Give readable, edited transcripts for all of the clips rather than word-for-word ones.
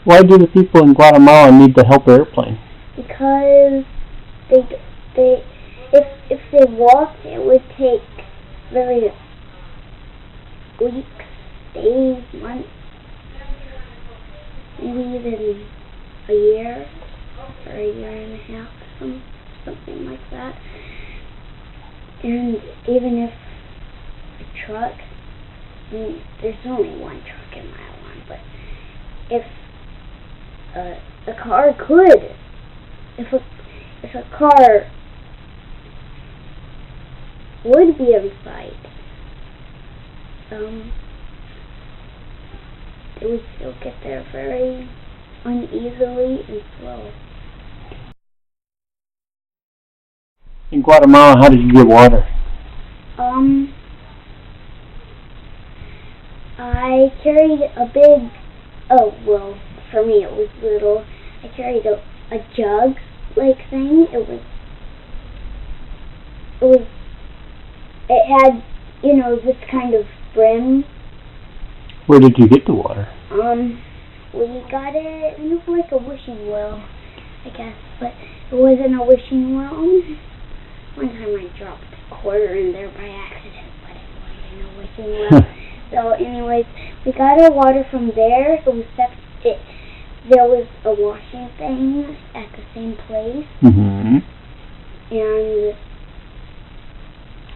Why do the people in Guatemala need the help airplane? Because if they walked, it would take very weeks, days, months, maybe even a year or a year and a half, something like that. And even if a truck, I mean, there's only one truck in my line, but if a car could, if a car would be in sight, it would still get there very uneasily and slow. In Guatemala, how did you get water? I carried a big, for me it was little. I carried a jug-like thing. It had, this kind of brim. Where did you get the water? We got it like a wishing well, I guess, but it wasn't a wishing well. One time I dropped a quarter in there by accident, but it wasn't a wishing well. So anyways, we got our water from there. There was a washing thing at the same place. Mm-hmm. And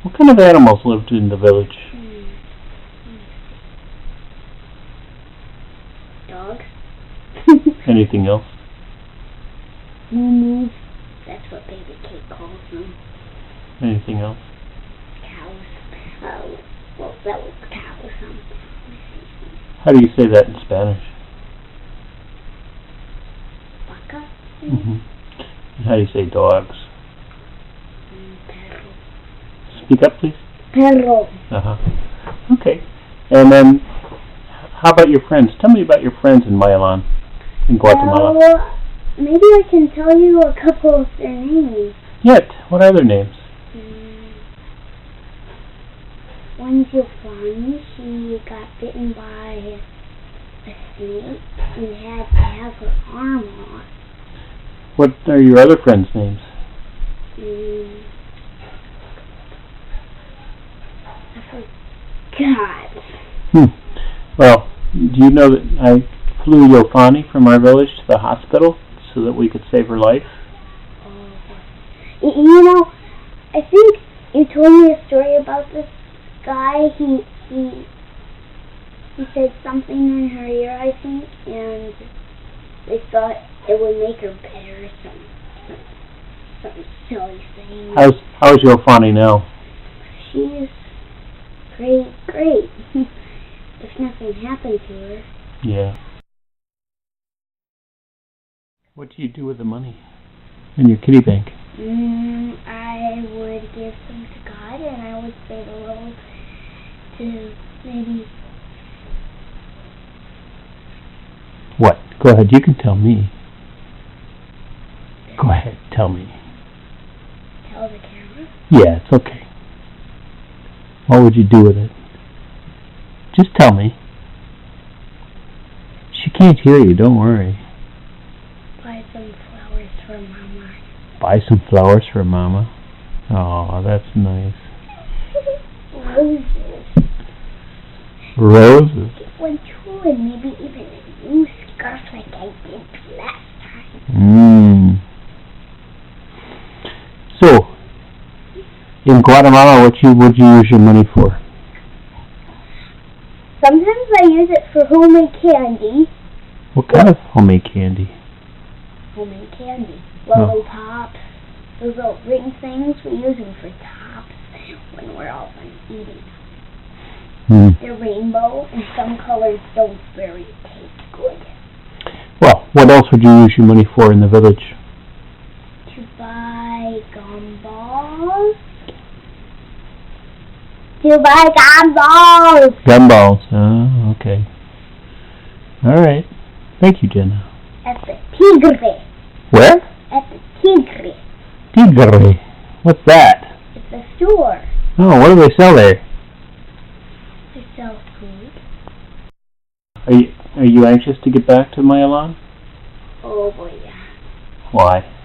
what kind of animals lived in the village? Dogs. Anything else? Moo-moos. That's what Baby Kate calls them. Anything else? Cows. That was cows. How do you say that in Spanish? Vaca. Mm-hmm. And how do you say dogs? Perro. Speak up, please. Perro. Uh-huh. Okay. And then, how about your friends? Tell me about your friends in Mayalan, in Guatemala. Maybe I can tell you a couple of their names. Yet, what are their names? One's Giovanni. She got bitten by a snake and had to have her arm off. What are your other friends' names? I forgot. Well, do you know that I flew Yofani from our village to the hospital so that we could save her life? I think you told me a story about this guy. He said something in her ear, I think, and they thought it would make her better or some silly thing. How's Yofani now? She's great. If nothing happened to her. Yeah. What do you do with the money in your kitty bank? I would give some to God, and I would save a little to maybe... What? Go ahead, you can tell me. Go ahead, tell me. Tell the camera? Yeah, it's okay. What would you do with it? Just tell me. She can't hear you, don't worry. Buy some flowers for Mama. Buy some flowers for Mama? Oh, that's nice. Roses? Get one too, and maybe even a new scarf like I did last time. So, in Guatemala, what would you use your money for? Sometimes I use it for homemade candy. What kind of homemade candy? Homemade candy. Lollipops. Those little ring things, we use them for tops when we're all done eating. They're rainbow, and some colors don't very taste good. Well, what else would you use your money for in the village? To buy gumballs. Gumballs. Oh, okay. All right. Thank you, Genna. At the Tigre. Where? At the Tigre. Tigre. What's that? It's a store. Oh, what do they sell there? They sell food. Are you anxious to get back to Mayalan? Oh boy, yeah. Why?